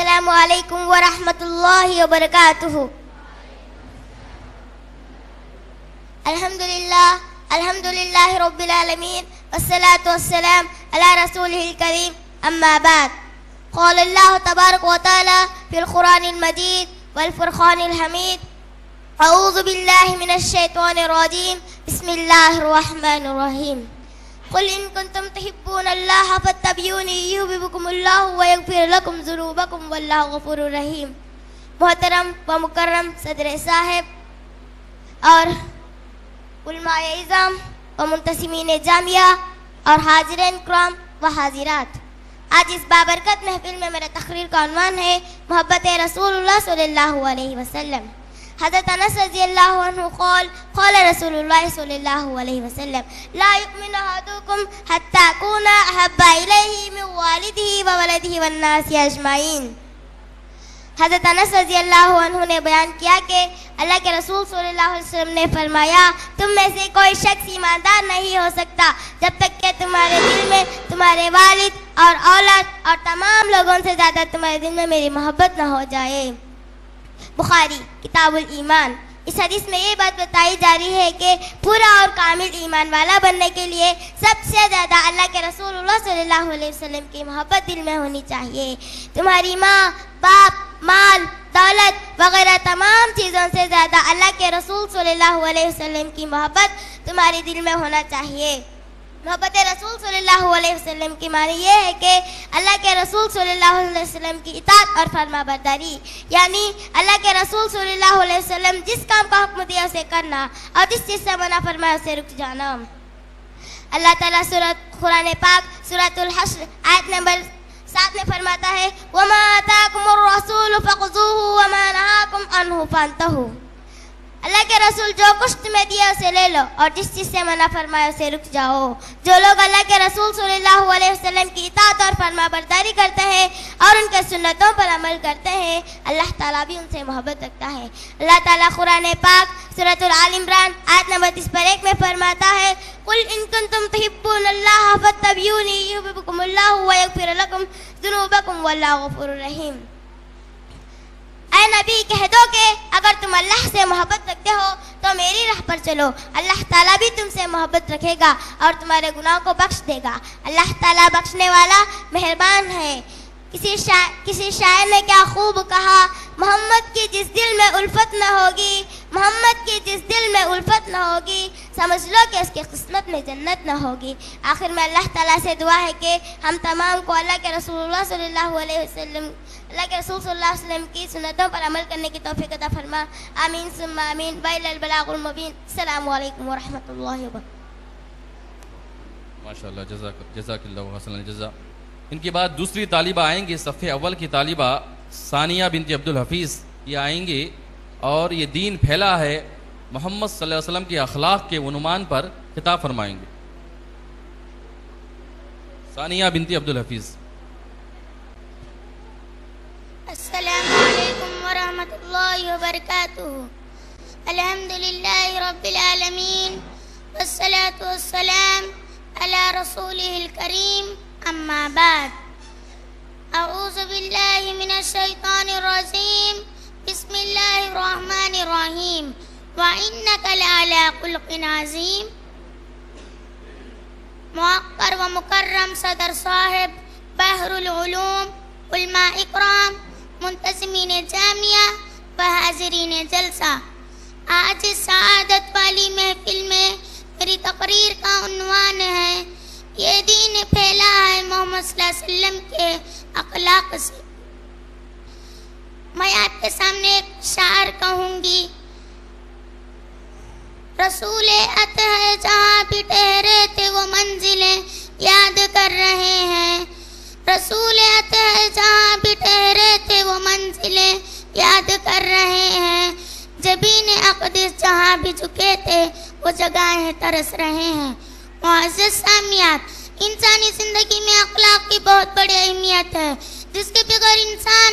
السلام علیکم ورحمۃ اللہ وبرکاتہ. الحمد للہ رب العالمین والصلاة والسلام علی رسولہ الکریم. اما بعد. قال اللہ تبارک و تعالی فی القرآن المجید والفرقان الحمید. اعوذ باللہ من الشیطان الرجیم. بسم اللہ الرحمن الرحیم. قل ان کنتم تحبون اللہ فاتبعونی یحببکم اللہ ویغفر لکم ذنوبکم واللہ غفور رحیم. محترم و مکرم صدر صاحب اور علماء اعظام و منتسمین جامعہ اور حاضرین کرام و حاضرات، آج اس بابرکت محفل میں میرا تقریر کا عنوان ہے محبت رسول اللہ صلی اللہ علیہ وسلم. حضرت انس رضی اللہ عنہ قال رسول اللہ صلی اللہ علیہ وسلم لا یؤمن احدکم حتی اکون احب الیہ من والدہ وولدہ والناس اجمعین. حضرت انس رضی اللہ عنہ نے بیان کیا کہ اللہ کے رسول صلی اللہ علیہ وسلم نے فرمایا تم میں سے کوئی شخص ایماندار نہیں ہو سکتا جب تک کہ تمہارے دل میں تمہارے والد اور اولاد اور تمام لوگوں سے زیادہ تمہارے دل میں میری محبت نہ ہو جائے. بخاری کتاب الایمان. اس حدیث میں یہ بات بتائی جا رہی ہے کہ پورا اور کامل ایمان والا بننے کے لیے سب سے زیادہ اللہ کے رسول اللہ صلی اللہ علیہ وسلم کی محبت دل میں ہونی چاہیے. تمہاری ماں، باپ، مال، دولت وغیرہ تمام چیزوں سے زیادہ اللہ کے رسول صلی اللہ علیہ وسلم کی محبت تمہارے دل میں ہونا چاہیے. محبت رسول صلی اللہ علیہ وسلم کی معنی یہ ہے کہ اللہ کے رسول صلی اللہ علیہ وسلم کی اطاعت اور فرما برداری، یعنی اللہ کے رسول صلی اللہ علیہ وسلم جس کام کا حکم دیا اسے کرنا اور جس چیز سے منع فرمایا اسے رک جانا. اللہ تعالیٰ قرآن پاک سورۃ الحشر آیت نمبر 7 میں فرماتا ہے وَمَا آتَاكُمُ الرَّسُولُ فَخُذُوهُ وَمَا نَهَاكُمْ عَنْهُ فَانْتَهُوا. اللہ کے رسول جو کچھ تمہیں دیا اسے لے لو اور جس چیز سے منع فرمایا اسے رک جاؤ. جو لوگ اللہ کے رسول صلی اللہ علیہ وسلم کی اطاعت اور فرما برداری کرتے ہیں اور ان کے سنتوں پر عمل کرتے ہیں اللہ تعالیٰ بھی ان سے محبت رکھتا ہے. اللہ تعالیٰ قرآن پاک سورۃ آل عمران آیت نمبر 30 میں فرماتا ہے قل ان کنتم تحبون اللہ فاتبعونی یحببکم اللہ ویغفر لکم ذنوبکم واللہ غفور رحیم. اے نبی کہہ دو کہ اگر تم اللہ سے محبت رکھتے ہو تو میری راہ پر چلو، اللہ تعالیٰ بھی تم سے محبت رکھے گا اور تمہارے گناہوں کو بخش دے گا. اللہ تعالیٰ بخشنے والا مہربان ہے. کسی شاعر نے کیا خوب کہا محمد کی جس دل میں الفت نہ ہوگی، محمد کی جس دل میں الفت نہ ہوگی سمجھ لو کہ اس کی قسمت میں جنت نہ ہوگی. آخر میں اللہ تعالیٰ سے دعا ہے کہ ہم تمام کو اللہ کے رسول اللہ صلی اللہ علیہ وسلم کی سنتوں پر عمل کرنے کی توفیق عطا فرما. آمین ثم آمین. وإلی البلاغ المبین. السلام علیکم ورحمۃ اللہ وبرکاتہ. ماشاءاللہ جزاک اللہ حسن الجزا. ان کے بعد دوسری طالبہ آئیں گے، صف اول کی طالبہ ثانیہ بنت عبدالحفیظ، یہ آئیں گے اور یہ دین پھیلا ہے محمد صلی اللہ علیہ وسلم کے اخلاق کے عنوان پر خطاب فرمائیں گے. ثانیہ بنت عبدالحفیظ. السلام علیکم ورحمۃ اللہ وبرکاتہ. الحمدللہ رب العالمین والصلاة والسلام علی رسولہ الکریم. اما بعد. اعوذ باللہ من الشیطان الرجیم. بسم اللہ الرحمن الرحیم. وَإِنَّكَ لَعَلَىٰ خُلُقٍ عَظِيمٍ. موقر و مکرم صدر صاحب، بحر العلوم، علماء اکرام، منتظمین جامعہ و حاضرین جلسہ، آج اس سعادت والی محفل میں میری تقریر کا عنوان ہے یہ دین پھیلا ہے محمد صلی اللہ علیہ وسلم کے اخلاق سے. میں آپ کے سامنے ایک شعر کہوں گی. رسول عط ہے جہاں بھی ٹھہرے تھے وہ منزلیں یاد کر رہے ہیں. رسول عط ہے جہاں بھی ٹھہرے تھے وہ منزلیں یاد کر رہے ہیں. جبین اقدس جہاں بھی جھکے تھے وہ جگہیں ترس رہے ہیں. معزز سامعات، انسانی زندگی میں اخلاق کی بہت بڑی اہمیت ہے جس کے بغیر انسان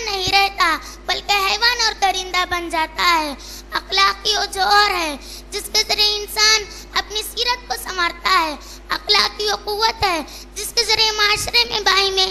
نہیں رہتا بلکہ حیوان اور درندہ بن جاتا ہے. اخلاقی وہ جوہر ہے جس کے ذریعے انسان اپنی سیرت کو سنوارتا ہے. اخلاقی وہ قوت ہے جس کے ذریعے معاشرے میں باہمی